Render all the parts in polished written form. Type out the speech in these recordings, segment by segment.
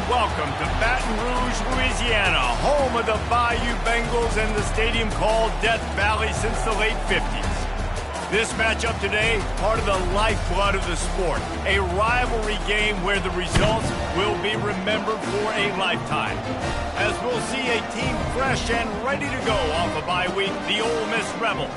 welcome to Baton Rouge, Louisiana, home of the Bayou Bengals and the stadium called Death Valley since the late 50s. This matchup today, part of the lifeblood of the sport, a rivalry game where the results will be remembered for a lifetime. As we'll see a team fresh and ready to go off a bye week, the Ole Miss Rebels,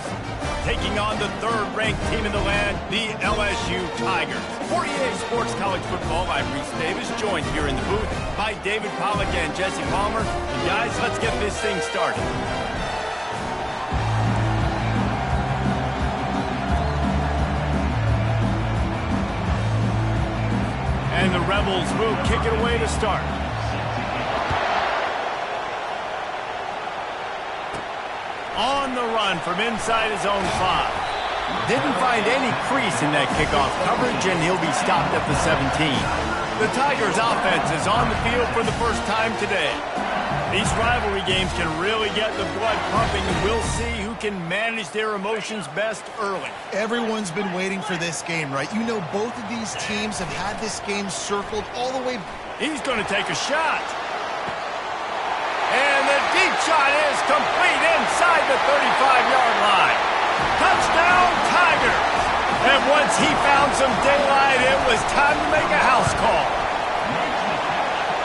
taking on the third-ranked team in the land, the LSU Tigers. For EA Sports College Football, I'm Reese Davis, joined here in the booth by David Pollack and Jesse Palmer. And guys, let's get this thing started. And the Rebels will kick it away to start. On the run from inside his own 5. Didn't find any crease in that kickoff coverage, and he'll be stopped at the 17. The Tigers' offense is on the field for the first time today. These rivalry games can really get the blood pumping, and we'll see who can manage their emotions best early. Everyone's been waiting for this game, right? You know, both of these teams have had this game circled all the way. He's going to take a shot. And the deep shot is complete inside the 35-yard line. Touchdown, Tigers! And once he found some daylight, it was time to make a house call.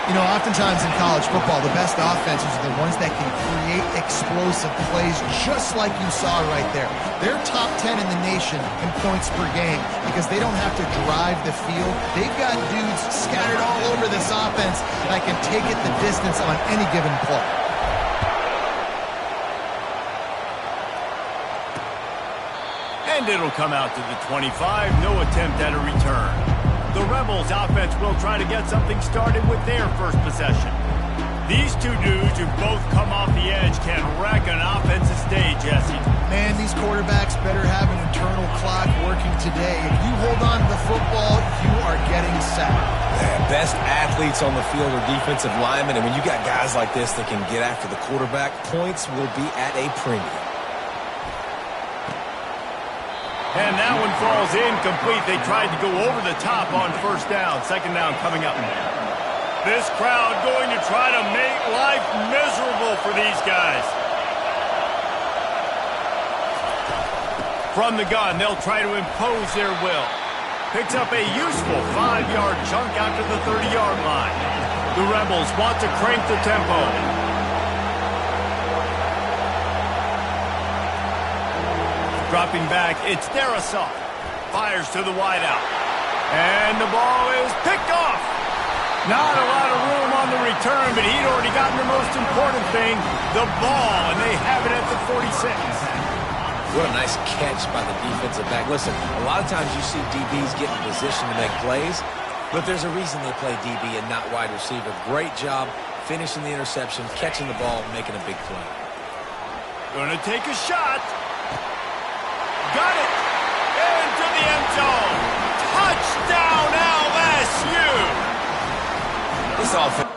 You know, oftentimes in college football, the best offenses are the ones that can create explosive plays just like you saw right there. They're top 10 in the nation in points per game because they don't have to drive the field. They've got dudes scattered all over this offense that can take it the distance on any given play. And it'll come out to the 25. No attempt at a return. The Rebels' offense will try to get something started with their first possession. These two dudes who both come off the edge can wreck an offensive stage, Jesse. Man, these quarterbacks better have an internal clock working today. If you hold on to the football, you are getting sacked. Man, best athletes on the field are defensive linemen, and when you got guys like this that can get after the quarterback, points will be at a premium. And that one falls incomplete. They tried to go over the top on first down. Second down coming up. This crowd going to try to make life miserable for these guys. From the gun, they'll try to impose their will. Picks up a useful 5-yard chunk out to the 30-yard line. The Rebels want to crank the tempo. Dropping back, it's Darisaw. Fires to the wideout. And the ball is picked off. Not a lot of room on the return, but he'd already gotten the most important thing, the ball, and they have it at the 46. What a nice catch by the defensive back. Listen, a lot of times you see DBs get in position to make plays, but there's a reason they play DB and not wide receiver. Great job finishing the interception, catching the ball, and making a big play. Gonna take a shot. Got it! Into the end zone! Touchdown, LSU! This offense.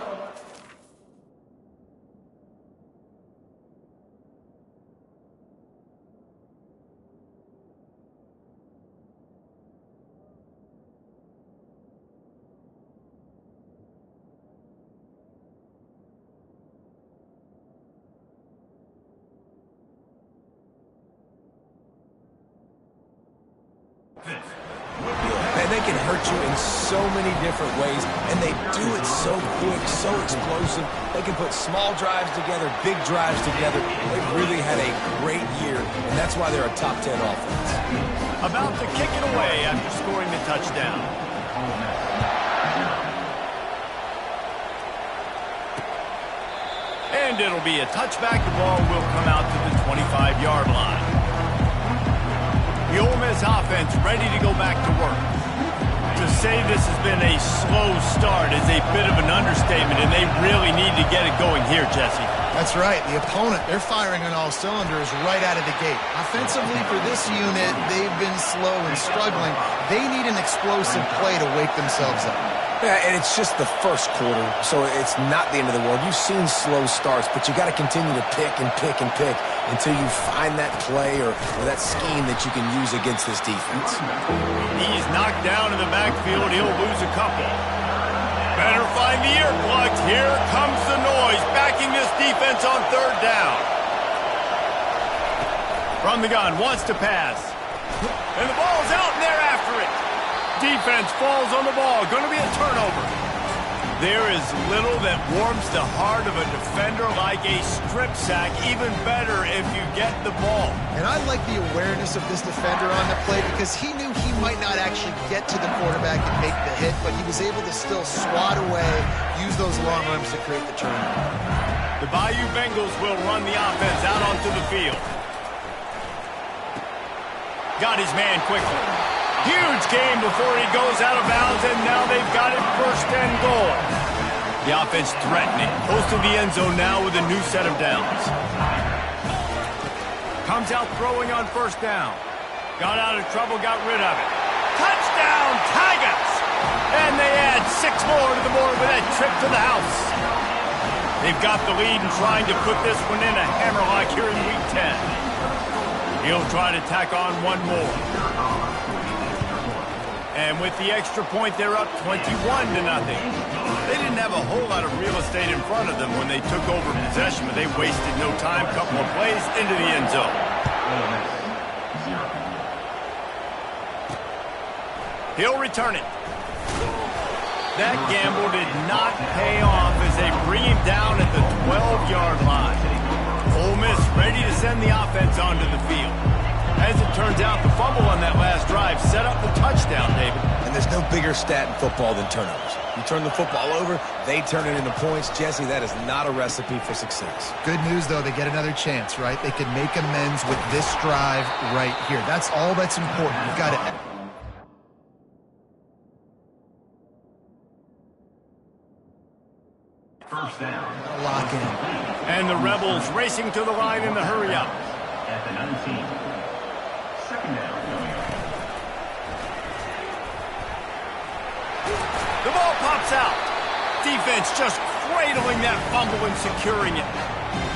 And they can hurt you in so many different ways, and they do it so quick, so explosive. They can put small drives together, big drives together. They've really had a great year, and that's why they're a top 10 offense. About to kick it away after scoring the touchdown. And it'll be a touchback. The ball will come out to the 25-yard line. The Ole Miss offense ready to go back to work. To say this has been a slow start is a bit of an understatement, and they really need to get it going here, Jesse. That's right. The opponent, they're firing on all cylinders right out of the gate. Offensively for this unit, they've been slow and struggling. They need an explosive play to wake themselves up. Yeah, and it's just the first quarter, so it's not the end of the world. You've seen slow starts, but you got to continue to pick and pick and pick until you find that play or that scheme that you can use against this defense. He's knocked down in the backfield. He'll lose a couple. Better find the earplugs. Here comes the noise, backing this defense on third down. From the gun, wants to pass. And the ball's out, and they're after it. Defense falls on the ball. Going to be a turnover. There is little that warms the heart of a defender like a strip sack. Even better if you get the ball. And I like the awareness of this defender on the play because he knew he might not actually get to the quarterback and make the hit, but he was able to still swat away, use those long arms to create the turnover. The Bayou Bengals will run the offense out onto the field. Got his man quickly. Huge game before he goes out of bounds, and now they've got it first and goal. The offense threatening, close to the end zone now with a new set of downs. Comes out throwing on first down. Got out of trouble, got rid of it. Touchdown, Tigers! And they add 6 more to the board with that trip to the house. They've got the lead and trying to put this one in a hammerlock here in Week 10. He'll try to tack on one more. And with the extra point, they're up 21-0. They didn't have a whole lot of real estate in front of them when they took over possession, but they wasted no time. Couple of plays into the end zone. He'll return it. That gamble did not pay off as they bring him down at the 12-yard line. Ole Miss ready to send the offense onto the field. As it turns out, the fumble on that last drive set up the touchdown, David. And there's no bigger stat in football than turnovers. You turn the football over, they turn it into points. Jesse, that is not a recipe for success. Good news, though, they get another chance, right? They can make amends with this drive right here. That's all that's important. You've got to... First down. Lock in. And the Rebels racing to the line in the hurry-up. At the 19. Second down. The ball pops out. Defense just cradling that fumble and securing it.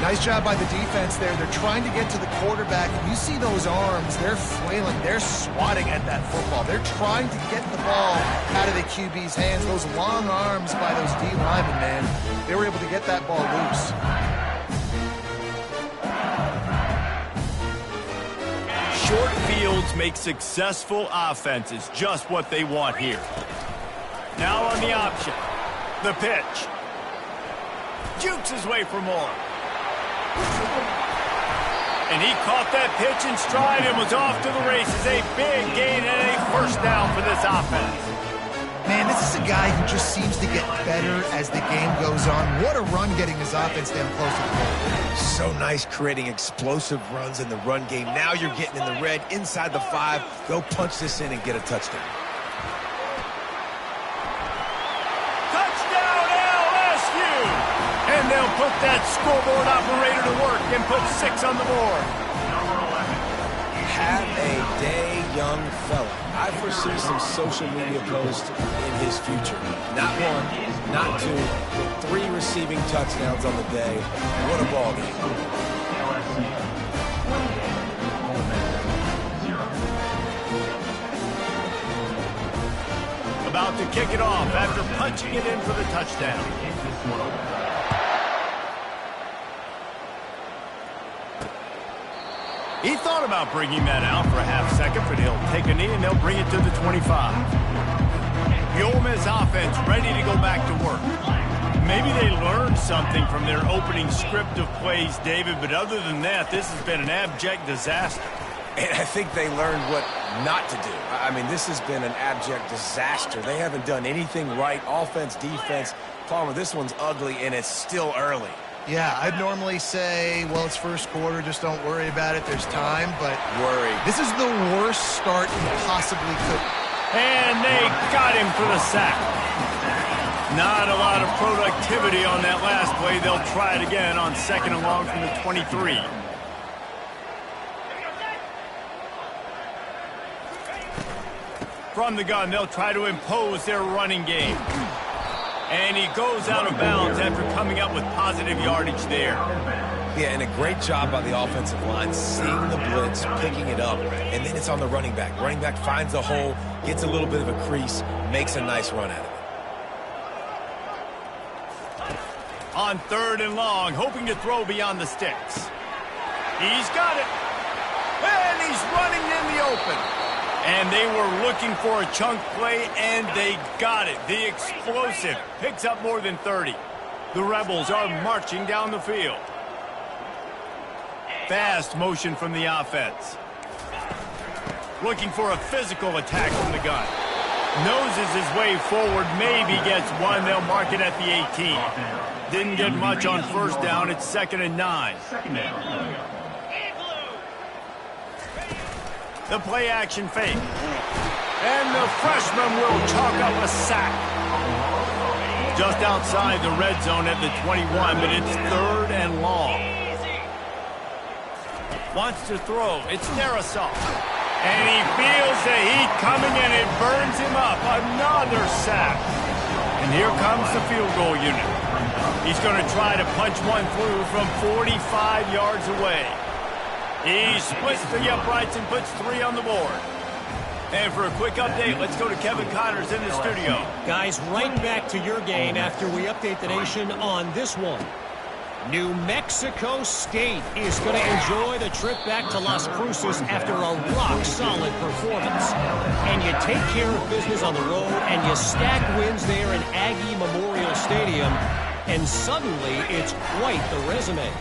Nice job by the defense there. They're trying to get to the quarterback. You see those arms. They're flailing. They're swatting at that football. They're trying to get the ball out of the QB's hands. Those long arms by those D linemen, man. They were able to get that ball loose. Short fields make successful offenses just what they want here. Now on the option. The pitch. Jukes his way for more. And he caught that pitch in stride and was off to the races. A big gain and a first down for this offense. Man, this is a guy who just seems to get better as the game goes on. What a run getting his offense down close to the goal. So nice creating explosive runs in the run game. Now you're getting in the red inside the 5. Go punch this in and get a touchdown. Touchdown LSU! And they'll put that scoreboard operator to work and put 6 on the board. Have a day, young fella. I foresee some social media posts in his future. Not 1, not 2, but 3 receiving touchdowns on the day. What a ball game. About to kick it off after punching it in for the touchdown. He thought about bringing that out for a half second, but he'll take a knee and they'll bring it to the 25. The Ole Miss offense ready to go back to work. Maybe they learned something from their opening script of plays, David, but other than that, this has been an abject disaster. And I think they learned what not to do. I mean, this has been an abject disaster. They haven't done anything right. Offense, defense. Palmer, this one's ugly, and it's still early. Yeah, I'd normally say, well, it's first quarter, just don't worry about it. There's time, but Worry. This is the worst start you possibly could. And they got him for the sack. Not a lot of productivity on that last play. They'll try it again on second and long from the 23. From the gun, they'll try to impose their running game. And he goes out of bounds after coming up with positive yardage there. Yeah, and a great job by the offensive line, seeing the blitz, picking it up, and then it's on the running back. Running back finds a hole, gets a little bit of a crease, makes a nice run at it. On 3rd and long, hoping to throw beyond the sticks. He's got it. And he's running in the open. And they were looking for a chunk play, and they got it. The explosive picks up more than 30. The Rebels are marching down the field. Fast motion from the offense. Looking for a physical attack from the gun. Noses his way forward, maybe gets one. They'll mark it at the 18. Didn't get much on 1st down. It's 2nd and 9. The play action fake. And the freshman will chalk up a sack. Just outside the red zone at the 21, but it's 3rd and long. Wants to throw. It's Darrisaw. And he feels the heat coming, and it burns him up. Another sack. And here comes the field goal unit. He's going to try to punch one through from 45 yards away. He splits the uprights and puts 3 on the board. And for a quick update, let's go to Kevin Connors in the studio. Guys, right back to your game after we update the nation on this one. New Mexico State is going to enjoy the trip back to Las Cruces after a rock-solid performance. And you take care of business on the road, and you stack wins there in Aggie Memorial Stadium, and suddenly it's quite the resume.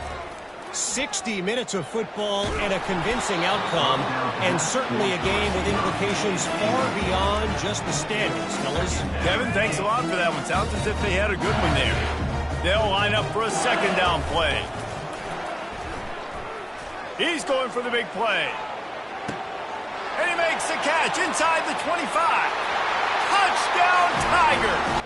60 minutes of football and a convincing outcome, and certainly a game with implications far beyond just the standings, fellas. Kevin, thanks a lot for that one. Sounds as if they had a good one there. They'll line up for a 2nd down play. He's going for the big play. And he makes the catch inside the 25. Touchdown, Tiger!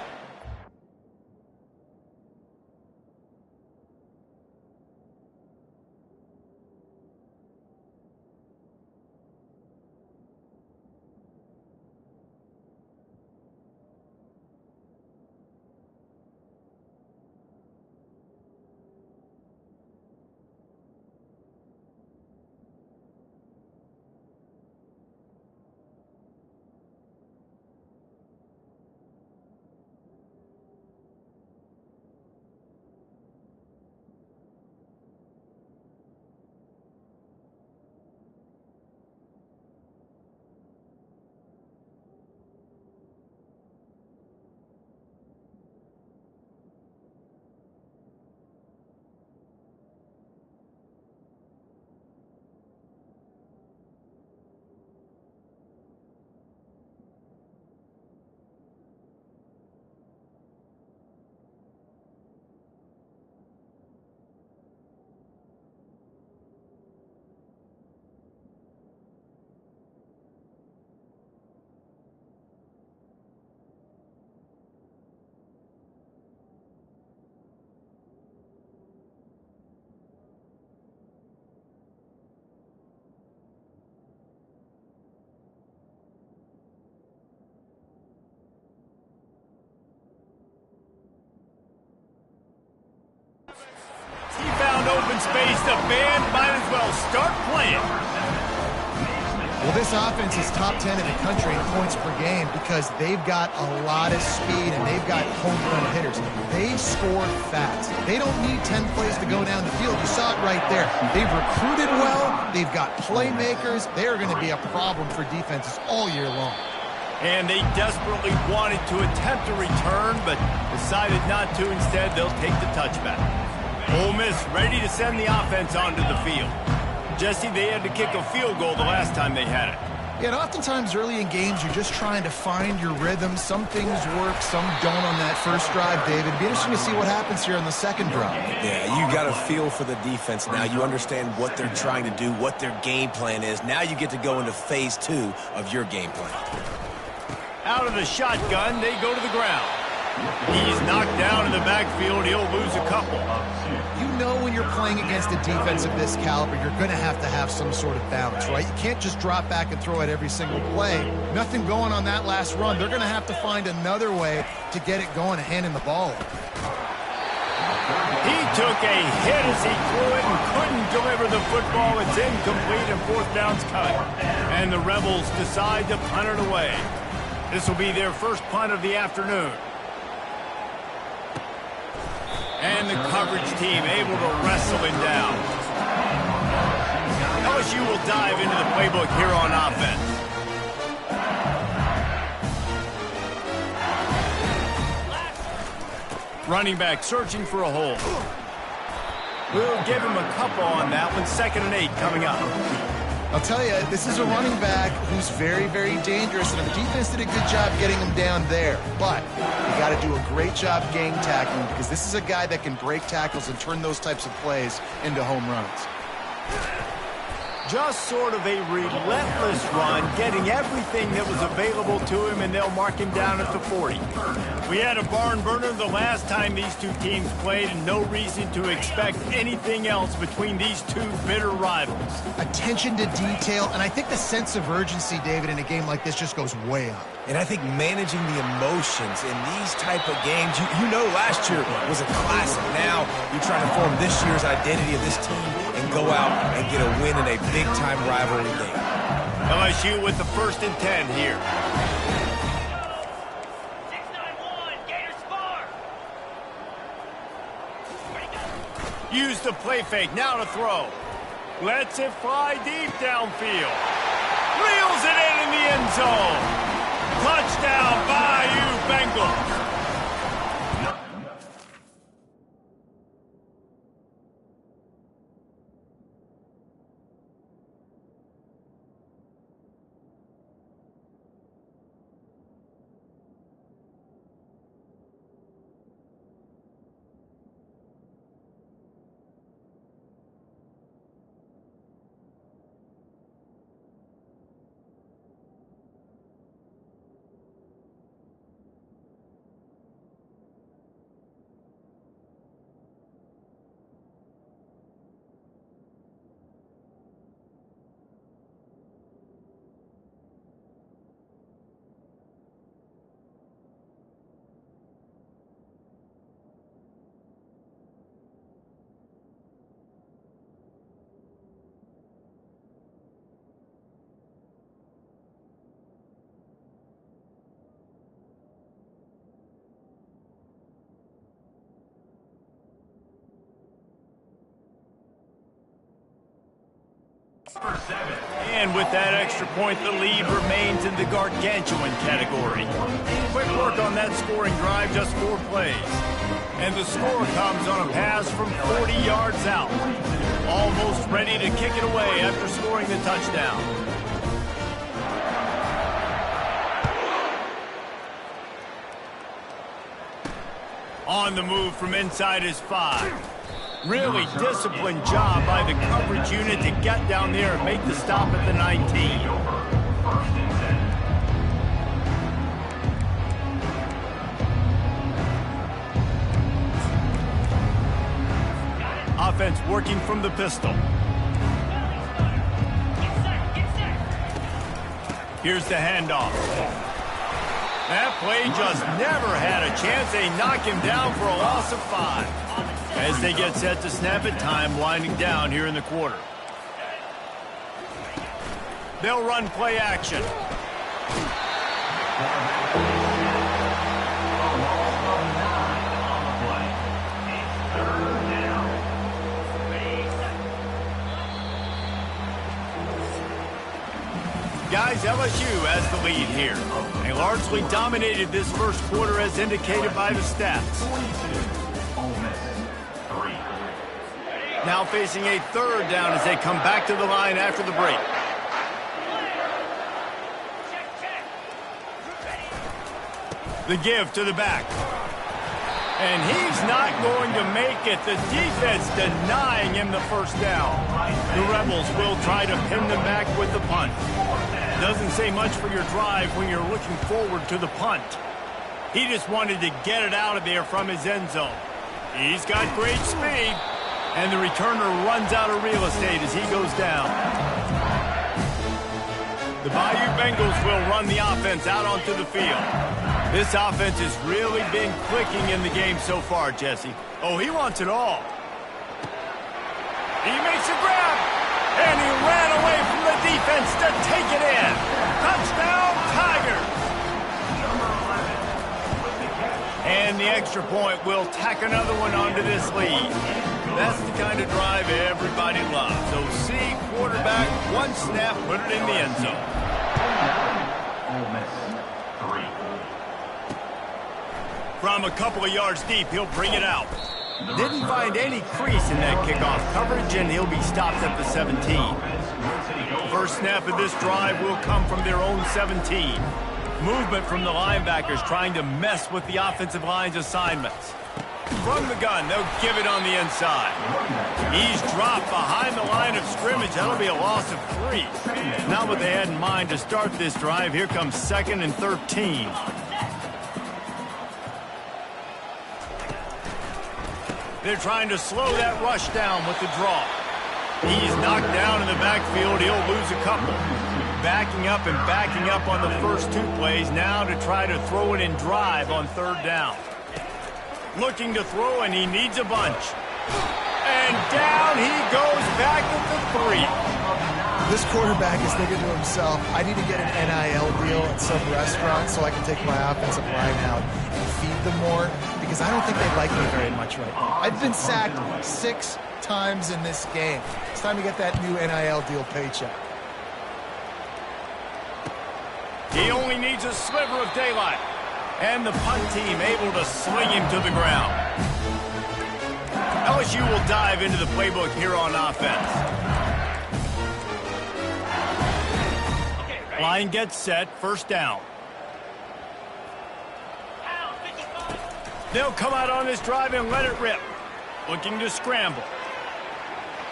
Open space, the band might as well start playing. Well, this offense is top 10 in the country in points per game because they've got a lot of speed and they've got home run hitters. They score fast. They don't need 10 plays to go down the field. You saw it right there. They've recruited well. They've got playmakers. They're going to be a problem for defenses all year long. And they desperately wanted to attempt a return, but decided not to. Instead, they'll take the touchback. Ole Miss ready to send the offense onto the field. Jesse, they had to kick a field goal the last time they had it. Yeah, and oftentimes early in games, you're just trying to find your rhythm. Some things work, some don't on that first drive, David. It'd be interesting to see what happens here on the second drive. Yeah, you got a feel for the defense now. You understand what they're trying to do, what their game plan is. Now you get to go into phase 2 of your game plan. Out of the shotgun, they go to the ground. He's knocked down in the backfield. He'll lose a couple. You know when you're playing against a defense of this caliber, you're going to have some sort of balance, right? You can't just drop back and throw it every single play. Nothing going on that last run. They're going to have to find another way to get it going and hand him the ball. He took a hit as he threw it and couldn't deliver the football. It's incomplete and 4th down's cut. And the Rebels decide to punt it away. This will be their first punt of the afternoon. And the coverage team able to wrestle him down. LSU will dive into the playbook here on offense. Running back searching for a hole. We'll give him a couple on that one. 2nd and 8 coming up. I'll tell you, this is a running back who's very, very dangerous, and the defense did a good job getting him down there. But you got to do a great job gang tackling, because this is a guy that can break tackles and turn those types of plays into home runs. Just sort of a relentless run, getting everything that was available to him, and they'll mark him down at the 40. We had a barn burner the last time these two teams played, and no reason to expect anything else between these two bitter rivals. Attention to detail, and I think the sense of urgency, David, in a game like this just goes way up. And I think managing the emotions in these type of games, you know last year was a classic. Now you're trying to form this year's identity of this team and go out and get a win in a big-time rivalry game. LSU with the 1st and 10 here. 6-9-1, Gators far. Use the play fake, now to throw. Lets it fly deep downfield. Reels it in the end zone. Touchdown, Bayou Bengals. And with that extra point, the lead remains in the gargantuan category. Quick work on that scoring drive, just 4 plays. And the score comes on a pass from 40 yards out. Almost ready to kick it away after scoring the touchdown. On the move from inside his 5. Really disciplined job by the coverage unit to get down there and make the stop at the 19. Offense working from the pistol. Here's the handoff. That play just never had a chance. They knock him down for a loss of 5. As they get set to snap it, time winding down here in the quarter. They'll run play action. Guys, LSU has the lead here. They largely dominated this first quarter as indicated by the stats. Now facing a 3rd down as they come back to the line after the break. The give to the back. And he's not going to make it. The defense denying him the 1st down. The Rebels will try to pin them back with the punt. Doesn't say much for your drive when you're looking forward to the punt. He just wanted to get it out of there from his end zone. He's got great speed. And the returner runs out of real estate as he goes down. The Bayou Bengals will run the offense out onto the field. This offense has really been clicking in the game so far, Jesse. Oh, he wants it all. He makes a grab, and he ran away from the defense to take it in. Touchdown, Tigers! And the extra point will tack another one onto this lead. That's the kind of drive everybody loves. So see, quarterback, one snap, put it in the end zone. Ole Miss, 3. From a couple of yards deep, he'll bring it out. Didn't find any crease in that kickoff coverage, and he'll be stopped at the 17. First snap of this drive will come from their own 17. Movement from the linebackers trying to mess with the offensive line's assignments. From the gun, they'll give it on the inside. He's dropped behind the line of scrimmage. That'll be a loss of 3. Not what they had in mind to start this drive. Here comes 2nd and 13. They're trying to slow that rush down with the draw. He's knocked down in the backfield. He'll lose a couple. Backing up and backing up on the first 2 plays now to try to throw it in drive on 3rd down. Looking to throw, and he needs a bunch. And down he goes back at the 3. This quarterback is thinking to himself, I need to get an NIL deal at some restaurant so I can take my offensive line out and feed them more, because I don't think they like me very much right now. I've been sacked 6 times in this game. It's time to get that new NIL deal paycheck. He only needs a sliver of daylight. And the punt team able to sling him to the ground. LSU will dive into the playbook here on offense. Line gets set, 1st down. They'll come out on this drive and let it rip. Looking to scramble.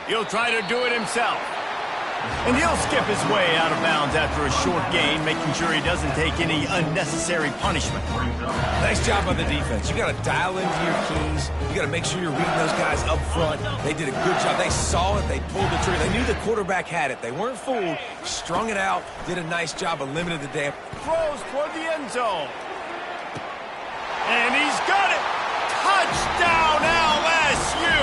He'll try to do it himself. And he'll skip his way out of bounds after a short gain, making sure he doesn't take any unnecessary punishment. Nice job by the defense. You got to dial into your keys. You got to make sure you're reading those guys up front. They did a good job. They saw it. They pulled the trigger. They knew the quarterback had it. They weren't fooled. Strung it out. Did a nice job of limiting the damage. Throws toward the end zone. And he's got it. Touchdown, LSU.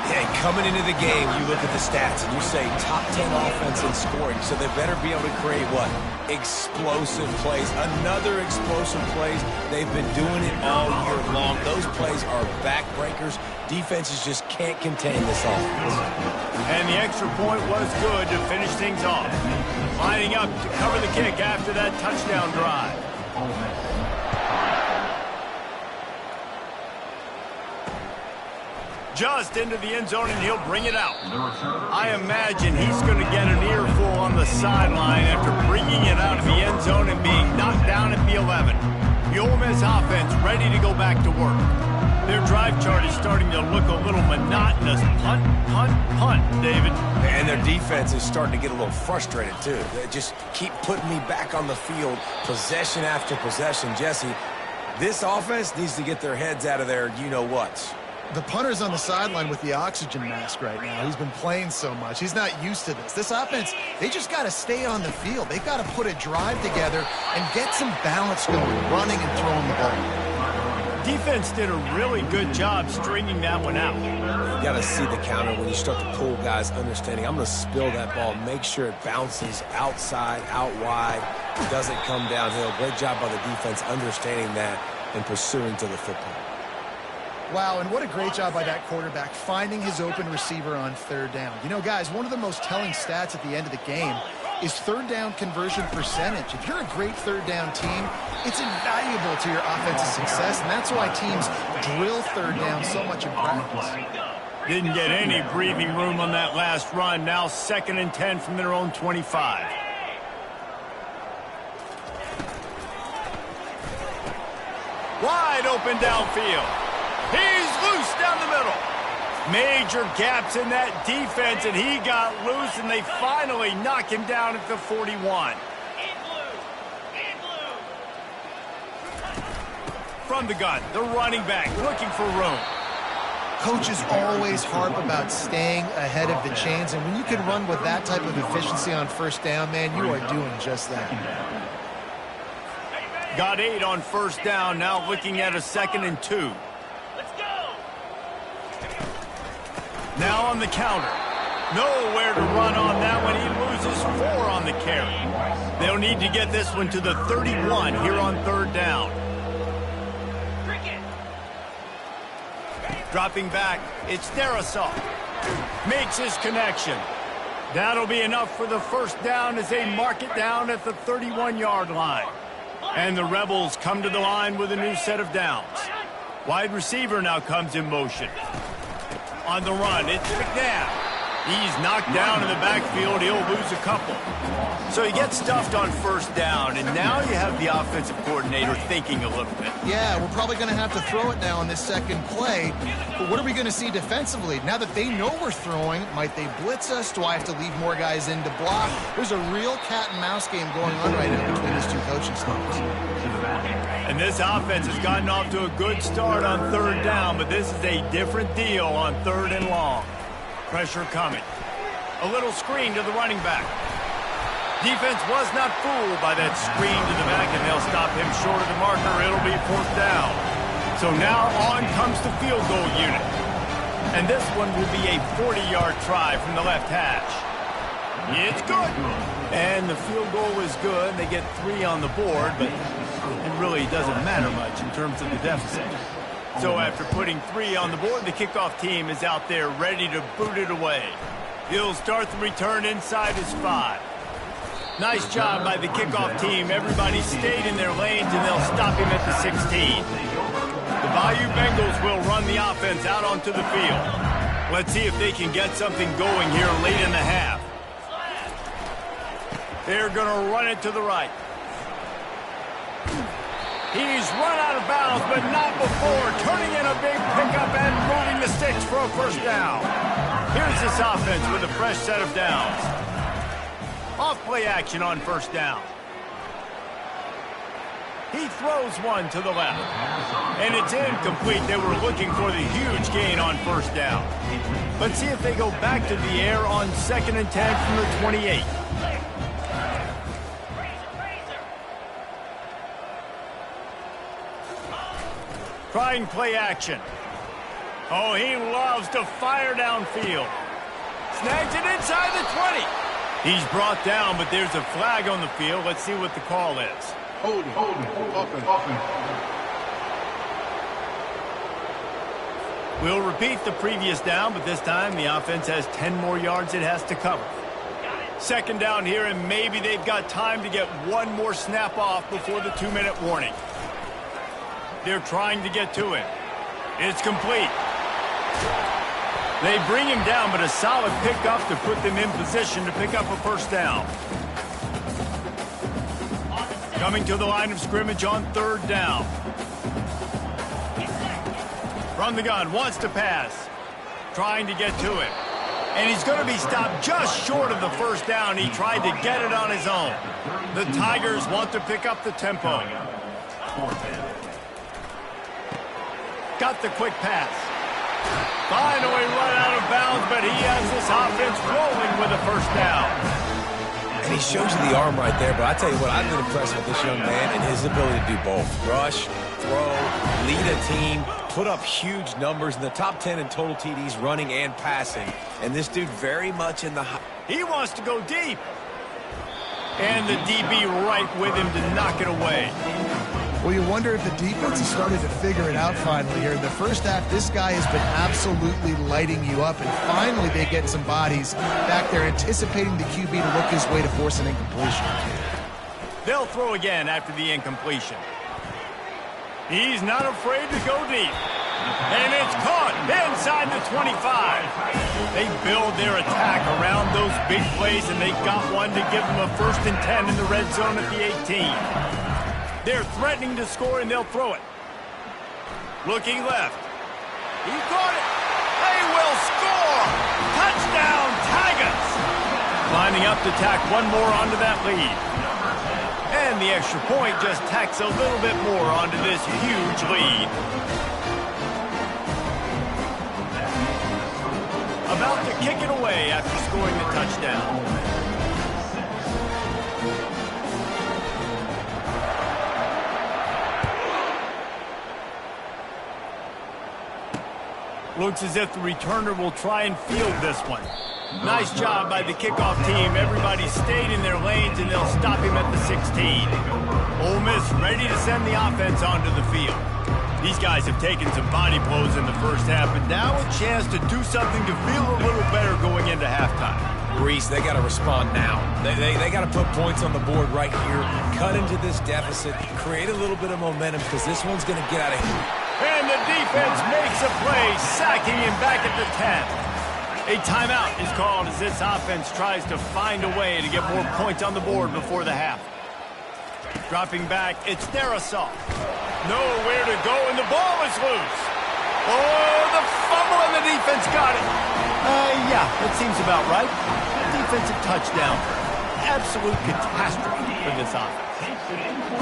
Yeah, coming into the game, you look at the stats and you say top 10 offense in scoring, so they better be able to create what? Explosive plays. Another explosive plays. They've been doing it all year long. Those plays are backbreakers. Defenses just can't contain this offense. And the extra point was good to finish things off. Lining up to cover the kick after that touchdown drive. Just into the end zone, and he'll bring it out. I imagine he's going to get an earful on the sideline after bringing it out of the end zone and being knocked down at the 11. The Ole Miss offense ready to go back to work. Their drive chart is starting to look a little monotonous. Punt, punt, punt, David. And their defense is starting to get a little frustrated, too. They just keep putting me back on the field, possession after possession. Jesse, this offense needs to get their heads out of their you-know-whats. The punter's on the sideline with the oxygen mask right now. He's been playing so much. He's not used to this. This offense, they just got to stay on the field. They've got to put a drive together and get some balance going, running and throwing the ball. Defense did a really good job stringing that one out. You got to see the counter when you start to pull guys, understanding I'm going to spill that ball, make sure it bounces outside, out wide, doesn't come downhill. Great job by the defense understanding that and pursuing to the football. Wow, and what a great job by that quarterback, finding his open receiver on 3rd down. You know, guys, one of the most telling stats at the end of the game is 3rd down conversion percentage. If you're a great 3rd down team, it's invaluable to your offensive success, and that's why teams drill 3rd down so much in practice. Didn't get any breathing room on that last run. Now 2nd and 10 from their own 25. Wide open downfield. He's loose down the middle. Major gaps in that defense, and he got loose, and they finally knock him down at the 41. From the gun, the running back looking for room. Coaches always harp about staying ahead of the chains, and when you can run with that type of efficiency on 1st down, man, you are doing just that. Got 8 on 1st down, now looking at a 2nd and 2. Now on the counter. Nowhere to run on that one. He loses 4 on the carry. They'll need to get this one to the 31 here on 3rd down. Dropping back, it's Derisaw. Makes his connection. That'll be enough for the first down as they mark it down at the 31-yard line. And the Rebels come to the line with a new set of downs. Wide receiver now comes in motion. On the run, it's McNabb. He's knocked down in the backfield. He'll lose a couple. So he gets stuffed on first down, and now you have the offensive coordinator thinking a little bit. Yeah, we're probably going to have to throw it now on this second play. But what are we going to see defensively? Now that they know we're throwing, might they blitz us? Do I have to leave more guys in to block? There's a real cat and mouse game going on right now between these two coaching staffs. And this offense has gotten off to a good start on third down, but this is a different deal on third and long. Pressure coming. A little screen to the running back. Defense was not fooled by that screen to the back, and they'll stop him short of the marker. It'll be fourth down. So now on comes the field goal unit. And this one will be a 40-yard try from the left hash. It's good. And the field goal is good. They get 3 on the board, but it really doesn't matter much in terms of the deficit. So after putting 3 on the board, the kickoff team is out there ready to boot it away. He'll start the return inside his 5. Nice job by the kickoff team. Everybody stayed in their lanes, and they'll stop him at the 16. The Bayou Bengals will run the offense out onto the field. Let's see if they can get something going here late in the half. They're going to run it to the right. He's run out of bounds, but not before turning in a big pickup and moving the sticks for a first down. Here's this offense with a fresh set of downs. Off-play action on first down. He throws one to the left. And it's incomplete. They were looking for the huge gain on first down. Let's see if they go back to the air on 2nd and 10 from the 28. Trying play action. Oh, he loves to fire downfield. Snags it inside the 20. He's brought down, but there's a flag on the field. Let's see what the call is. Holding, offense. We'll repeat the previous down, but this time the offense has 10 more yards it has to cover. Second down here, and maybe they've got time to get one more snap off before the 2-minute warning. They're trying to get to it. It's complete. They bring him down, but a solid pickup to put them in position to pick up a first down. Coming to the line of scrimmage on third down. From the gun, wants to pass. Trying to get to it. And he's going to be stopped just short of the first down. He tried to get it on his own. The Tigers want to pick up the tempo. Got the quick pass. Finally run out of bounds, but he has this offense rolling with a first down. And he shows you the arm right there, but I tell you what, I've been impressed with this young man and his ability to do both. Rush, throw, lead a team, put up huge numbers in the top 10 in total TDs running and passing. And this dude very much in the... He wants to go deep. And the DB right with him to knock it away. Well, you wonder if the defense has started to figure it out finally here. In the first half, this guy has been absolutely lighting you up, and finally they get some bodies back there anticipating the QB to look his way to force an incompletion. They'll throw again after the incompletion. He's not afraid to go deep. And it's caught inside the 25. They build their attack around those big plays, and they got one to give them a 1st and 10 in the red zone at the 18. They're threatening to score, and they'll throw it. Looking left. He caught it. They will score. Touchdown, Tigers. Lining up to tack one more onto that lead. And the extra point just tacks a little bit more onto this huge lead. About to kick it away after scoring the touchdown. Looks as if the returner will try and field this one. Nice job by the kickoff team. Everybody stayed in their lanes, and they'll stop him at the 16. Ole Miss ready to send the offense onto the field. These guys have taken some body blows in the first half, but now a chance to do something to feel a little better going into halftime. Reese, they got to respond now. They got to put points on the board right here, cut into this deficit, create a little bit of momentum because this one's going to get out of here. And the defense makes a play, sacking him back at the 10. A timeout is called as this offense tries to find a way to get more points on the board before the half. Dropping back, it's Darasov. Nowhere to go, and the ball is loose. Oh, the fumble, and the defense got it. Yeah, that seems about right. Defensive touchdown. Absolute catastrophe for this offense.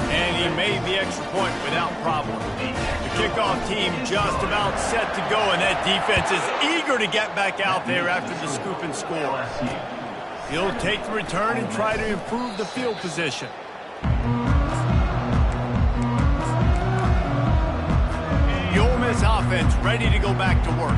And he made the extra point without problem. The kickoff team just about set to go, and that defense is eager to get back out there after the scoop and score. He'll take the return and try to improve the field position. The Ole Miss offense ready to go back to work.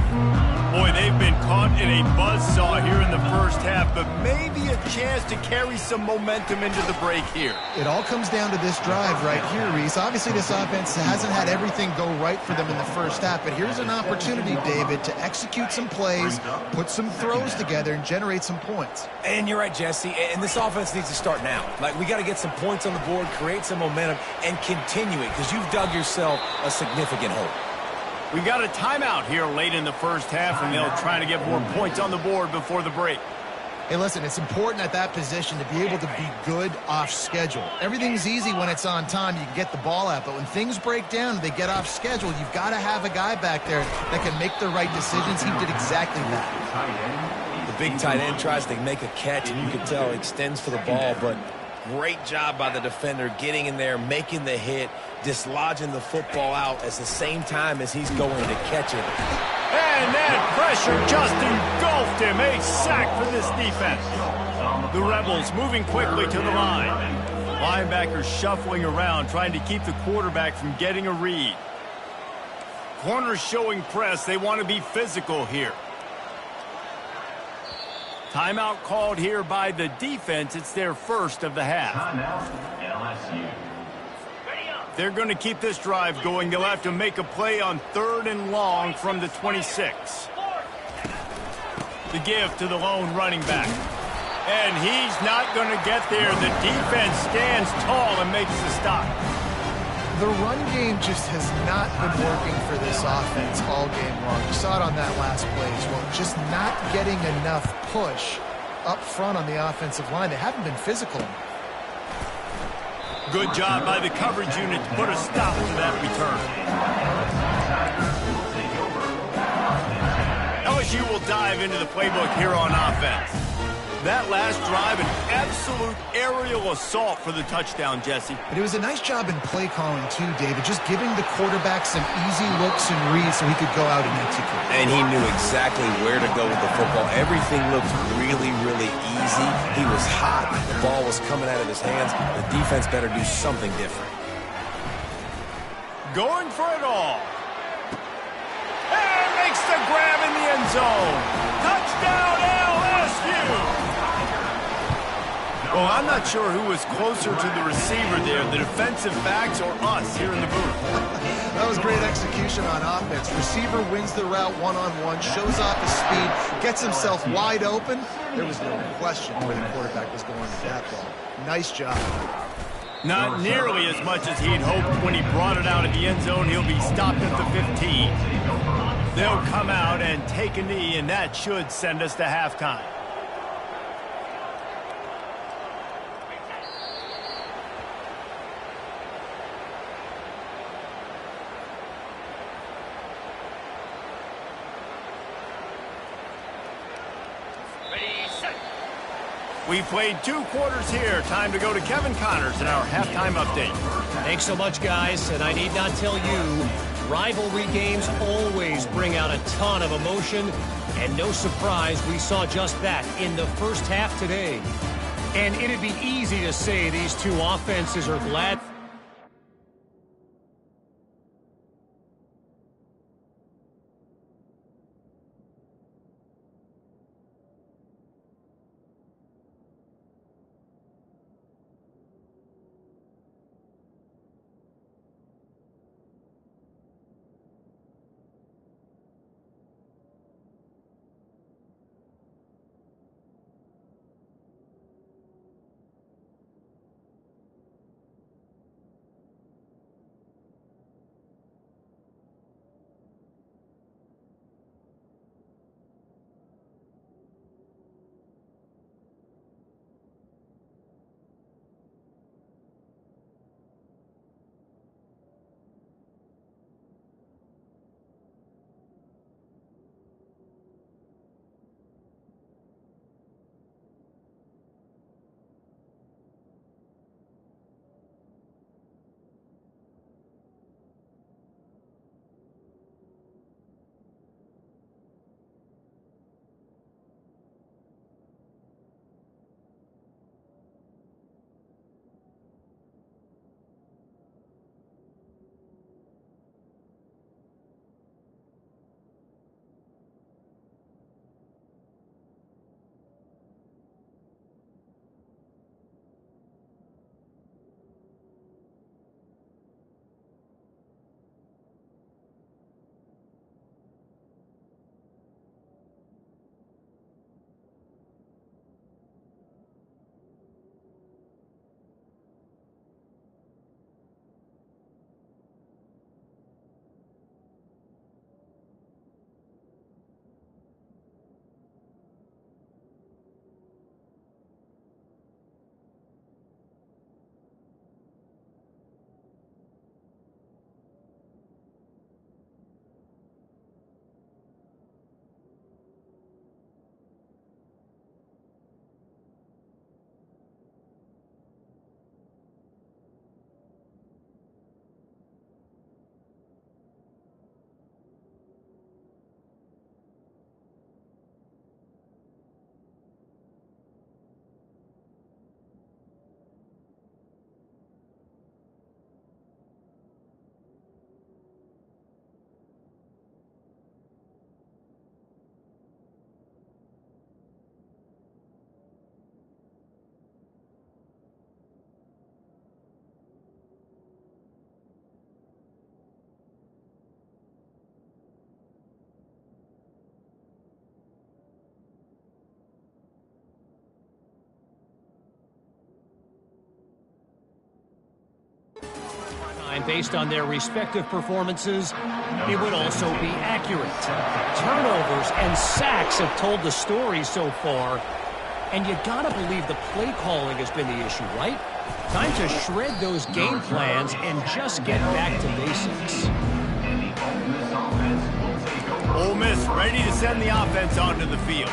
Boy, they've been caught in a buzzsaw here in the first half, but maybe a chance to carry some momentum into the break here. It all comes down to this drive right here, Reese. Obviously, this offense hasn't had everything go right for them in the first half, but here's an opportunity, David, to execute some plays, put some throws together, and generate some points. And you're right, Jesse, and this offense needs to start now. Like, we got to get some points on the board, create some momentum, and continue it, because you've dug yourself a significant hole. We got a timeout here late in the first half, and they'll try to get more points on the board before the break. Hey, listen, it's important at that position to be able to be good off schedule. Everything's easy when it's on time. You can get the ball out, but when things break down and they get off schedule, you've got to have a guy back there that can make the right decisions. He did exactly that. The big tight end tries to make a catch, and you can tell he extends for the ball, but great job by the defender getting in there, making the hit, dislodging the football out at the same time as he's going to catch it. And that pressure just engulfed him. A sack for this defense. The Rebels moving quickly to the line. Linebackers shuffling around, trying to keep the quarterback from getting a read. Corners showing press. They want to be physical here. Timeout called here by the defense. It's their first of the half. They're going to keep this drive going. They'll have to make a play on 3rd and long from the 26. The give to the lone running back. And he's not going to get there. The defense stands tall and makes the stop. The run game just has not been working for this offense all game long. You saw it on that last play as well. Just not getting enough push up front on the offensive line. They haven't been physical. Good job by the coverage unit to put a stop to that return. LSU will dive into the playbook here on offense. That last drive, an absolute aerial assault for the touchdown, Jesse. But it was a nice job in play calling too, David, just giving the quarterback some easy looks and reads so he could go out and execute. And he knew exactly where to go with the football. Everything looked really, really easy. He was hot. The ball was coming out of his hands. The defense better do something different. Going for it all. And makes the grab in the end zone. Touchdown, LSU! Well, I'm not sure who was closer to the receiver there, the defensive backs or us here in the booth. That was great execution on offense. Receiver wins the route one-on-one, shows off his speed, gets himself wide open. There was no question where the quarterback was going with that ball. Nice job. Not nearly as much as he'd hoped when he brought it out of the end zone. He'll be stopped at the 15. They'll come out and take a knee, and that should send us to halftime. We played 2 quarters here. Time to go to Kevin Connors in our halftime update. Thanks so much, guys. And I need not tell you, rivalry games always bring out a ton of emotion. And no surprise, we saw just that in the first half today. And it'd be easy to say these two offenses are glad. And based on their respective performances, it would also be accurate. Turnovers and sacks have told the story so far. And you gotta believe the play calling has been the issue, right? Time to shred those game plans and just get back to basics. Ole Miss ready to send the offense onto the field.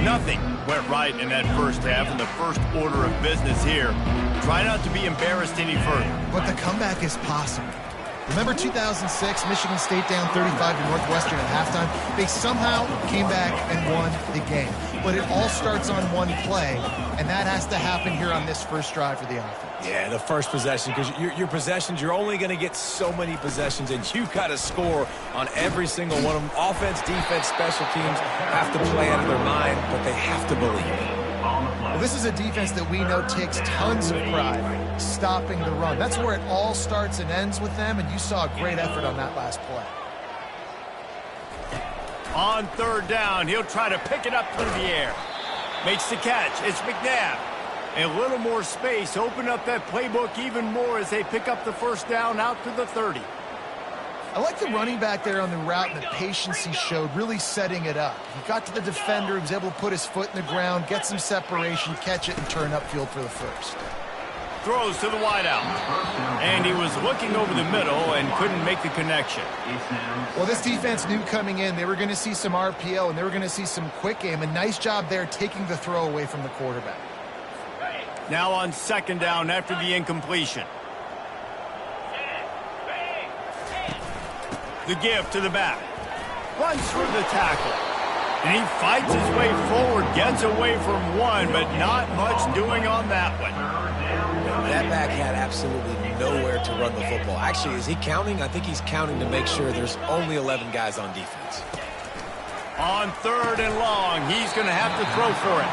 Nothing went right in that first half, and the first order of business here. Try not to be embarrassed any further. But the comeback is possible. Remember 2006, Michigan State down 35 to Northwestern at halftime? They somehow came back and won the game. But it all starts on one play, and that has to happen here on this first drive for the offense. Yeah, the first possession, because your possessions, you're only going to get so many possessions, and you've got to score on every single one of them. Offense, defense, special teams have to play out of their mind, but they have to believe it. Well, this is a defense that we know takes tons of pride stopping the run. That's where it all starts and ends with them, and you saw a great effort on that last play. On third down, he'll try to pick it up through the air. Makes the catch. It's McNabb. A little more space. Open up that playbook even more as they pick up the first down out to the 30. I like the running back there on the route and the patience he showed, really setting it up. He got to the defender, he was able to put his foot in the ground, get some separation, catch it, and turn upfield for the first. Throws to the wideout. And he was looking over the middle and couldn't make the connection. Well, this defense knew coming in they were going to see some RPO and they were going to see some quick game. A nice job there taking the throw away from the quarterback. Now on second down after the incompletion. The give to the back. Runs through the tackle. And he fights his way forward, gets away from one, but not much doing on that one. That back had absolutely nowhere to run the football. Actually, is he counting? I think he's counting to make sure there's only 11 guys on defense. On third and long, he's going to have to throw for it.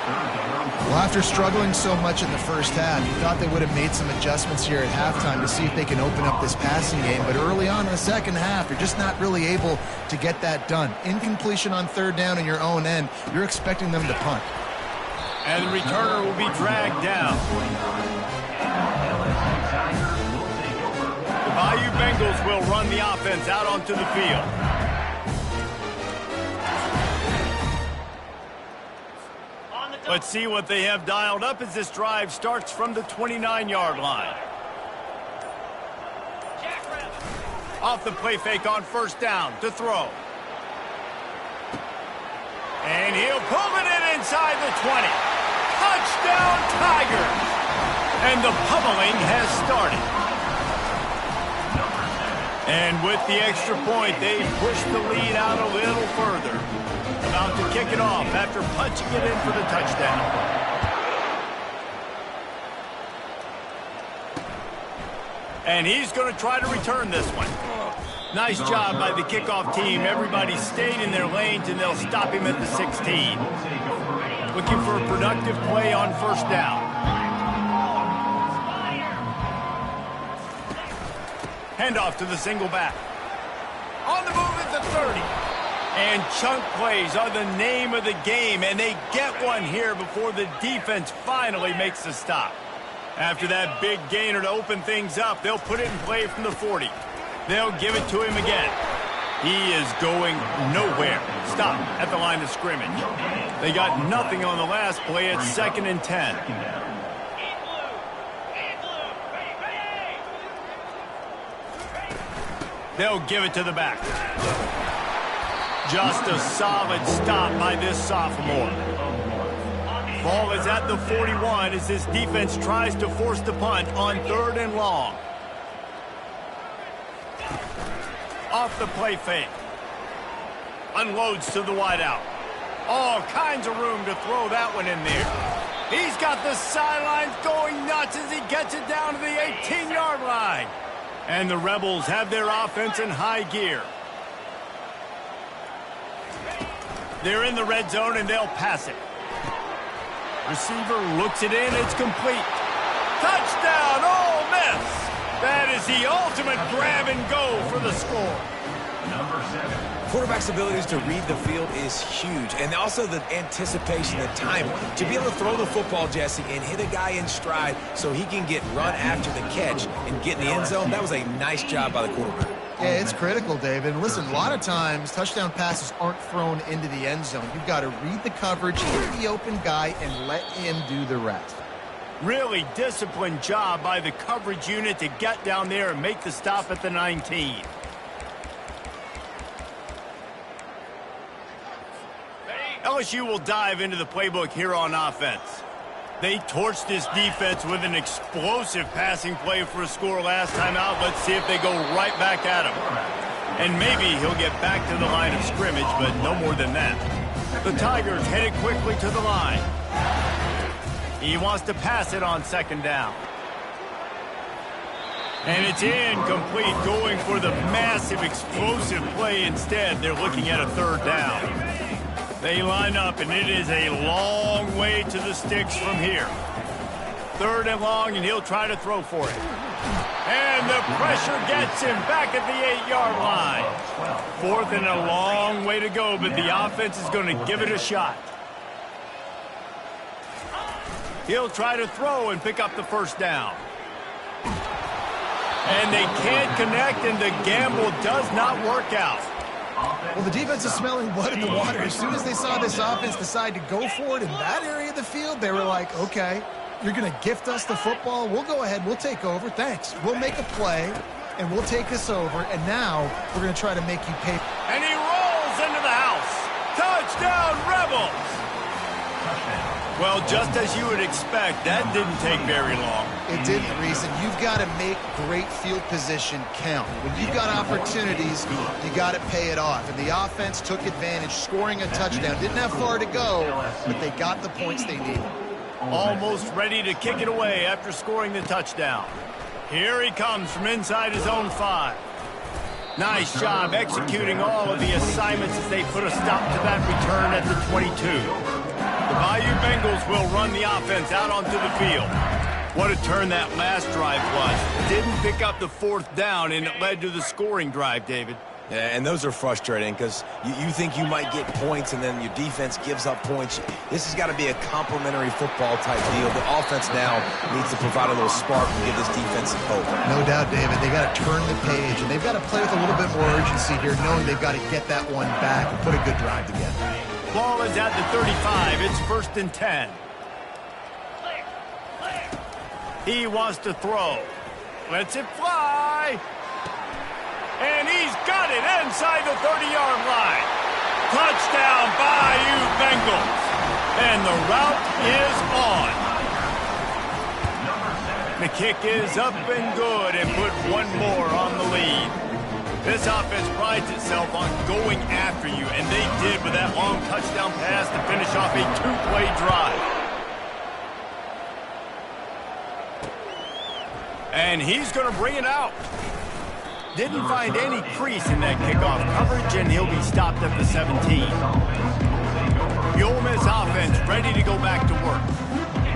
Well, after struggling so much in the first half, you thought they would have made some adjustments here at halftime to see if they can open up this passing game. But early on in the second half, you're just not really able to get that done. Incompletion on third down in your own end, you're expecting them to punt. And the returner will be dragged down. The Bayou Bengals will run the offense out onto the field. Let's see what they have dialed up as this drive starts from the 29-yard line. Off the play fake on first down to throw. And he'll pull it in inside the 20. Touchdown Tigers! And the pummeling has started. And with the extra point, they push the lead out a little further. About to kick it off after punching it in for the touchdown. And he's going to try to return this one. Nice job by the kickoff team. Everybody stayed in their lanes, and they'll stop him at the 16. Looking for a productive play on first down. Handoff to the single back. On the move at the 30. And chunk plays are the name of the game, and they get one here before the defense finally makes the stop. After that big gainer to open things up, they'll put it in play from the 40. They'll give it to him again. He is going nowhere. Stop at the line of scrimmage. They got nothing on the last play at 2nd and 10. They'll give it to the back. Just a solid stop by this sophomore. Ball is at the 41 as this defense tries to force the punt on third and long. Off the play fake. Unloads to the wideout. All kinds of room to throw that one in there. He's got the sidelines going nuts as he gets it down to the 18-yard line. And the Rebels have their offense in high gear. They're in the red zone, and they'll pass it. Receiver looks it in. It's complete. Touchdown, Ole Miss. That is the ultimate grab and go for the score. Quarterback's abilities to read the field is huge, and also the anticipation, the timing. To be able to throw the football, Jesse, and hit a guy in stride so he can get run after the catch and get in the end zone, that was a nice job by the quarterback. Yeah, it's critical, David. And listen, a lot of times touchdown passes aren't thrown into the end zone. You've got to read the coverage, hit the open guy, and let him do the rest. Really disciplined job by the coverage unit to get down there and make the stop at the 19. LSU will dive into the playbook here on offense. They torched this defense with an explosive passing play for a score last time out. Let's see if they go right back at him. And maybe he'll get back to the line of scrimmage, but no more than that. The Tigers headed quickly to the line. He wants to pass it on second down. And it's incomplete, going for the massive explosive play instead. They're looking at a third down. They line up, and it is a long way to the sticks from here. Third and long, and he'll try to throw for it. And the pressure gets him back at the 8-yard line. Fourth and a long way to go, but the offense is going to give it a shot. He'll try to throw and pick up the first down. And they can't connect, and the gamble does not work out. Well, the defense is smelling blood in the water. As soon as they saw this offense decide to go for it in that area of the field, they were like, okay, you're going to gift us the football. We'll go ahead. We'll take over. Thanks. We'll make a play, and we'll take this over. And now we're going to try to make you pay. And he rolls into the house. Touchdown, Rebels! Well, just as you would expect, that didn't take very long. It didn't, Reason. You've got to make great field position count. When you've got opportunities, you got to pay it off. And the offense took advantage, scoring a touchdown. Didn't have far to go, but they got the points they needed. Almost ready to kick it away after scoring the touchdown. Here he comes from inside his own 5. Nice job executing all of the assignments as they put a stop to that return at the 22. The Bayou Bengals will run the offense out onto the field. What a turn that last drive was. Didn't pick up the fourth down, and it led to the scoring drive, David. Yeah, and those are frustrating because you think you might get points and then your defense gives up points. This has got to be a complementary football type deal. The offense now needs to provide a little spark and give this defense some hope. No doubt, David. They got to turn the page, and they've got to play with a little bit more urgency here, knowing they've got to get that one back and put a good drive together. Ball is at the 35. It's 1st and 10. He wants to throw. Lets it fly. And he's got it inside the 30-yard line. Touchdown, Bayou Bengals. And the route is on. The kick is up and good and put one more on the lead. This offense prides itself on going after you, and they did with that long touchdown pass to finish off a 2-play drive. And he's going to bring it out. Didn't find any crease in that kickoff coverage, and he'll be stopped at the 17. The Ole Miss offense ready to go back to work.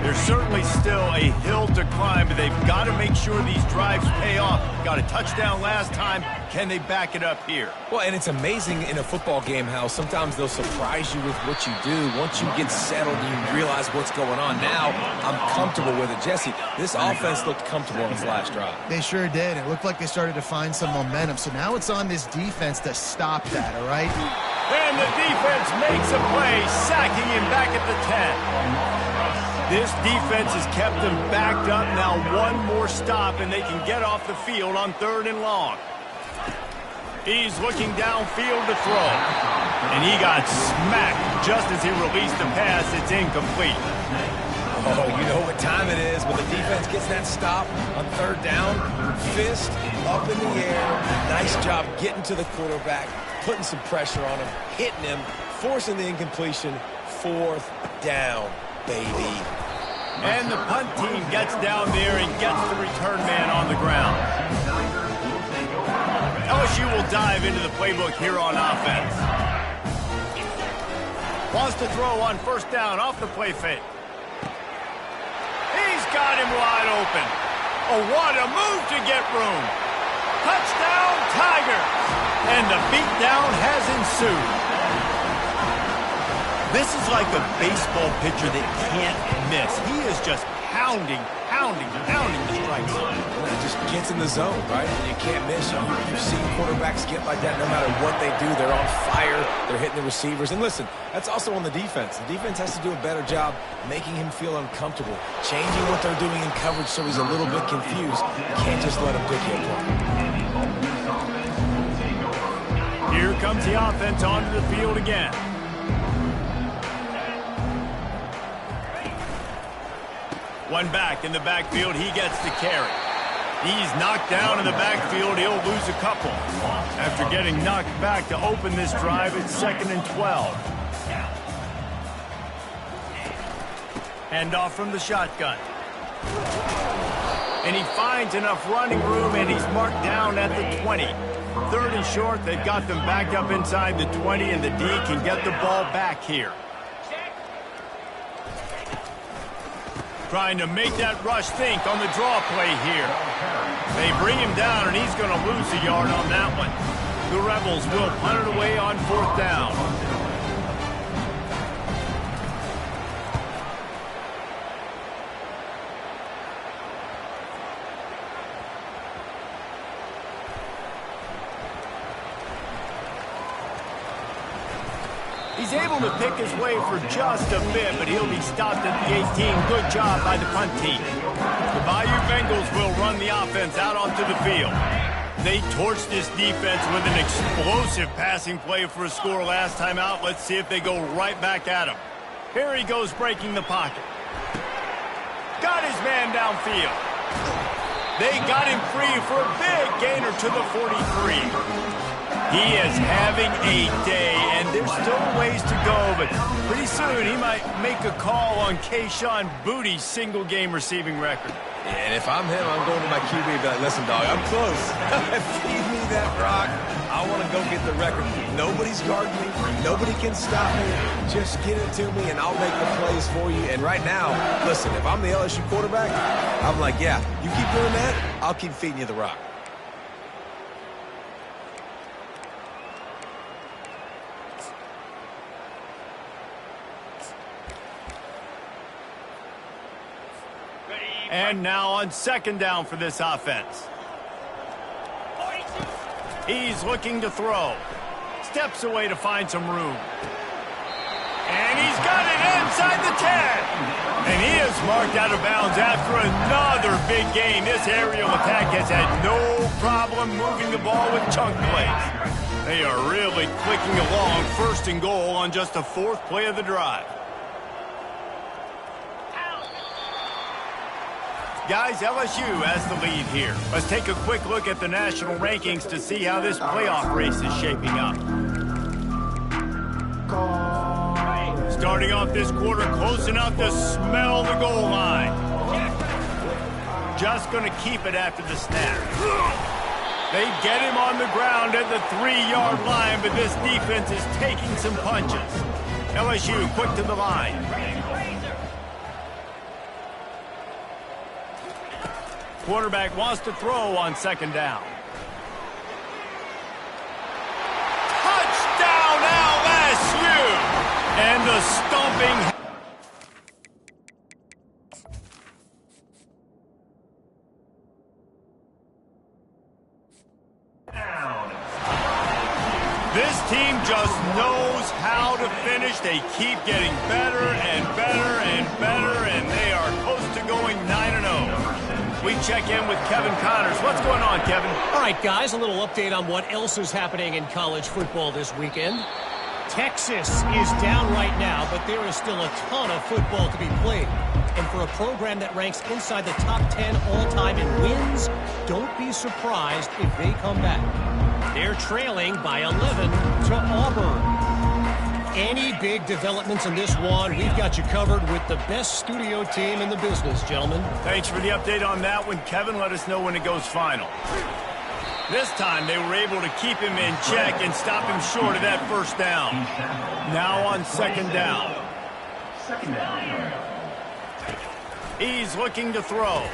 There's certainly still a hill to climb, but they've got to make sure these drives pay off. Got a touchdown last time. Can they back it up here? Well, and it's amazing in a football game how sometimes they'll surprise you with what you do. Once you get settled and you realize what's going on, now I'm comfortable with it. Jesse, this offense looked comfortable in its last drive. They sure did. It looked like they started to find some momentum. So now it's on this defense to stop that, all right? And the defense makes a play, sacking him back at the 10. This defense has kept them backed up. Now one more stop, and they can get off the field on 3rd and long. He's looking downfield to throw. And he got smacked just as he released the pass. It's incomplete. Oh, you know what time it is when the defense gets that stop on 3rd down. Fist up in the air. Nice job getting to the quarterback, putting some pressure on him, hitting him, forcing the incompletion. 4th down, baby. And the punt team gets down there and gets the return man on the ground. LSU will dive into the playbook here on offense. Wants to throw on 1st down off the play fake. He's got him wide open. Oh, what a move to get room. Touchdown, Tigers. And the beatdown has ensued. This is like a baseball pitcher that can't miss. He is just pounding the strike zone. It just gets in the zone, right? And you can't miss. You've seen quarterbacks get like that no matter what they do. They're on fire. They're hitting the receivers. And listen, that's also on the defense. The defense has to do a better job making him feel uncomfortable, changing what they're doing in coverage so he's a little bit confused. You can't just let him pick you apart. Here comes the offense onto the field again. One back in the backfield, he gets the carry. He's knocked down in the backfield, he'll lose a couple. After getting knocked back to open this drive, it's 2nd and 12. Handoff from the shotgun. And he finds enough running room, and he's marked down at the 20. 3rd and short, they've got them back up inside the 20, and the D can get the ball back here. Trying to make that rush think on the draw play here. They bring him down, and he's going to lose a yard on that one. The Rebels will punt it away on 4th down. He's able to pick his way for just a bit, but he'll be stopped at the 18. Good job by the punt team. The Bayou Bengals will run the offense out onto the field. They torched this defense with an explosive passing play for a score last time out. Let's see if they go right back at him. Here he goes breaking the pocket. Got his man downfield. They got him free for a big gainer to the 43. He is having a day, and there's still ways to go, but pretty soon he might make a call on Kayshon Boutte's single-game receiving record. And if I'm him, I'm going to my QB and be like, listen, dog, I'm close. Feed me that rock. I want to go get the record. Nobody's guarding me. Nobody can stop me. Just get it to me, and I'll make the plays for you. And right now, listen, if I'm the LSU quarterback, I'm like, yeah, you keep doing that, I'll keep feeding you the rock. And now on 2nd down for this offense. He's looking to throw. Steps away to find some room. And he's got it inside the 10. And he is marked out of bounds after another big game. This aerial attack has had no problem moving the ball with chunk plays. They are really clicking along. 1st and goal on just the 4th play of the drive. Guys, LSU has the lead here. Let's take a quick look at the national rankings to see how this playoff race is shaping up. Starting off this quarter close enough to smell the goal line. Just going to keep it after the snap. They get him on the ground at the 3-yard line, but this defense is taking some punches. LSU quick to the line. Quarterback wants to throw on 2nd down. Touchdown LSU! And the stomping. This team just knows how to finish. They keep getting better and better and better, and they are close to going 9-0. We check in with Kevin Connors. What's going on, Kevin? All right, guys, a little update on what else is happening in college football this weekend. Texas is down right now, but there is still a ton of football to be played. And for a program that ranks inside the top 10 all-time in wins, don't be surprised if they come back. They're trailing by 11 to Auburn. Any big developments in this one, we've got you covered with the best studio team in the business, gentlemen. Thanks for the update on that one, Kevin. Let us know when it goes final. This time, they were able to keep him in check and stop him short of that 1st down. Now on 2nd down. He's looking to throw.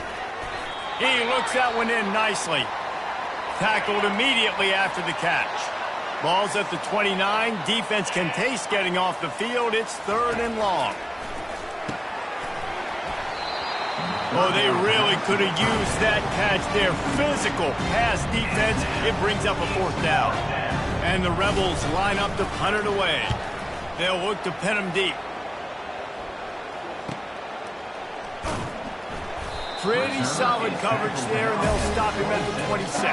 He looks that one in nicely. Tackled immediately after the catch. Ball's at the 29. Defense can taste getting off the field. It's 3rd and long. Oh, they really could have used that catch there. Physical pass defense. It brings up a 4th down. And the Rebels line up to punt it away. They'll look to pin him deep. Pretty solid coverage there, and they'll stop him at the 26.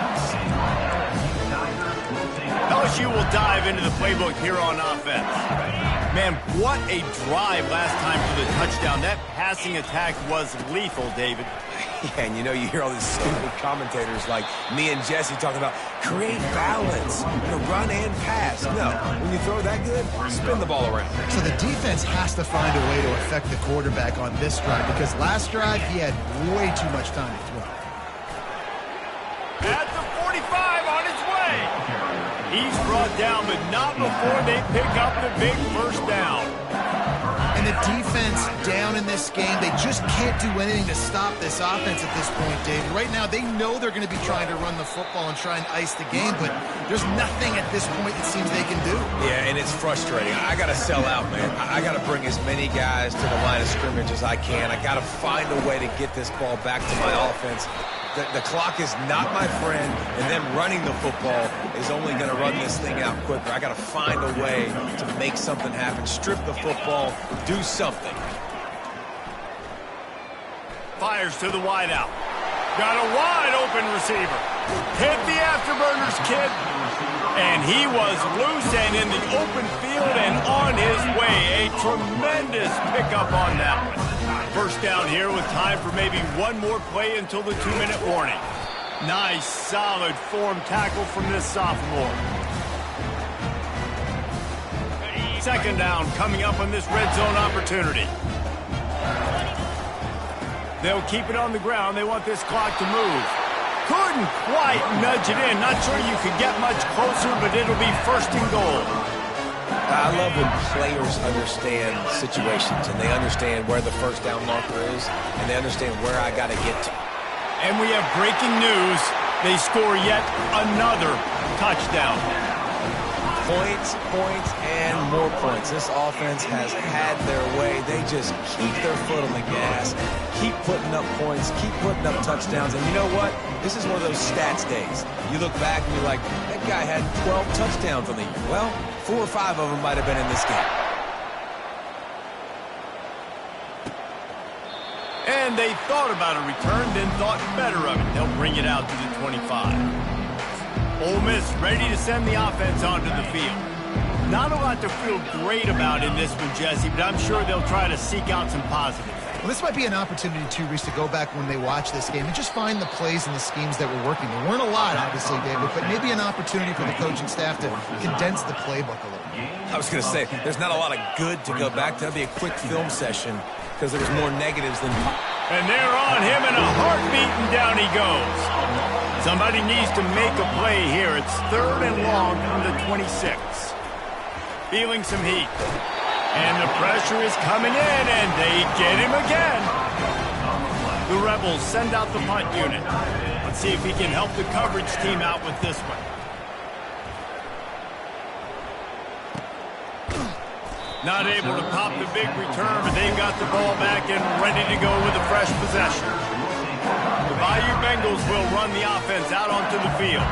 LSU will dive into the playbook here on offense. Man, what a drive last time for the touchdown. That passing attack was lethal, David. Yeah, and you hear all these stupid commentators like me and Jesse talking about create balance, run and pass. No, when you throw that good, spin the ball around. So the defense has to find a way to affect the quarterback on this drive because last drive he had way too much time to throw. At the 45 on his way. He's brought down, but not before they pick up the big 1st down. And the defense down in this game, they just can't do anything to stop this offense at this point, David. Right now, they know they're going to be trying to run the football and try and ice the game, but there's nothing at this point it seems they can do. Yeah, and it's frustrating. I got to sell out, man. I got to bring as many guys to the line of scrimmage as I can. I got to find a way to get this ball back to my offense. The clock is not my friend, and them running the football is only going to run this thing out quicker. I got to find a way to make something happen, strip the football, do something. Fires to the wideout. Got a wide open receiver. Hit the afterburners, kid. And he was loose and in the open field and on his way. A tremendous pickup on that one. 1st down here with time for maybe one more play until the 2-minute warning. Nice, solid form tackle from this sophomore. 2nd down coming up on this red zone opportunity. They'll keep it on the ground. They want this clock to move. Couldn't quite nudge it in. Not sure you could get much closer, but it'll be 1st and goal. I love when players understand situations and they understand where the 1st down marker is and they understand where I got to get to. And we have breaking news. They score yet another touchdown. Points, points, and more points. This offense has had their way. They just keep their foot on the gas, keep putting up points, keep putting up touchdowns. And you know what? This is one of those stats days. You look back and you're like, that guy had 12 touchdowns on the year. Well, 4 or 5 of them might have been in this game. And they thought about a return, then thought better of it. They'll bring it out to the 25. Ole Miss ready to send the offense onto the field. Not a lot to feel great about in this one, Jesse, but I'm sure they'll try to seek out some positives. Well, this might be an opportunity, too, Reese, to go back when they watch this game and just find the plays and the schemes that were working. There weren't a lot, obviously, David, but maybe an opportunity for the coaching staff to condense the playbook a little. I was going to say, there's not a lot of good to go back to. That'd be a quick film session because there was more negatives than... And they're on him in a heartbeat, and down he goes. Somebody needs to make a play here. It's 3rd and long from the 26. Feeling some heat. And the pressure is coming in, and they get him again. The Rebels send out the punt unit. Let's see if he can help the coverage team out with this one. Not able to pop the big return, but they've got the ball back and ready to go with a fresh possession. The Bayou Bengals will run the offense out onto the field.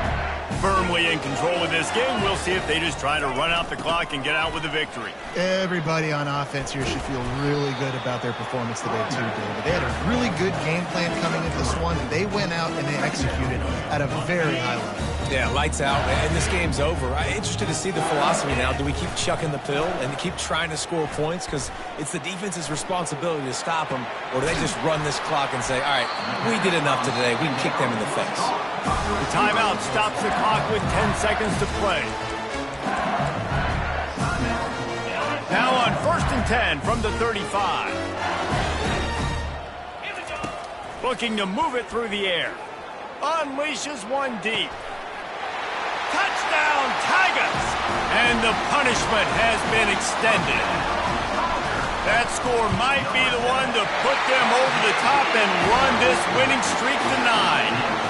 Firmly in control of this game. We'll see if they just try to run out the clock and get out with a victory. Everybody on offense here should feel really good about their performance today, too, David. They had a really good game plan coming into this one. They went out and they executed at a very high level. Yeah, lights out, and this game's over. I'm interested to see the philosophy now. Do we keep chucking the pill and keep trying to score points? Because it's the defense's responsibility to stop them, or do they just run this clock and say, all right, we did enough today. We can kick them in the face. The timeout stops the clock with 10 seconds to play. Now on 1st and 10 from the 35. Looking to move it through the air. Unleashes one deep. Touchdown, Tigers! And the punishment has been extended. That score might be the one to put them over the top and run this winning streak to 9.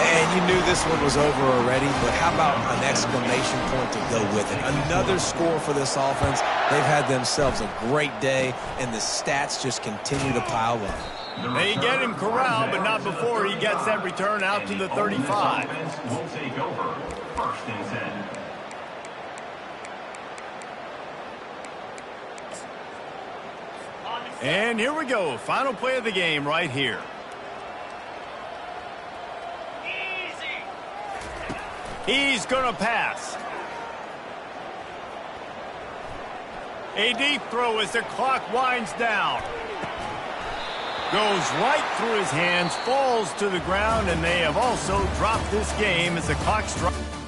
And you knew this one was over already, but how about an exclamation point to go with it? Another score for this offense. They've had themselves a great day, and the stats just continue to pile up. They get him corralled, but not before he gets that return out to the 35. Will take over. First and 10. And here we go. Final play of the game right here. He's going to pass. A deep throw as the clock winds down. Goes right through his hands, falls to the ground, and they have also dropped this game as the clock strikes.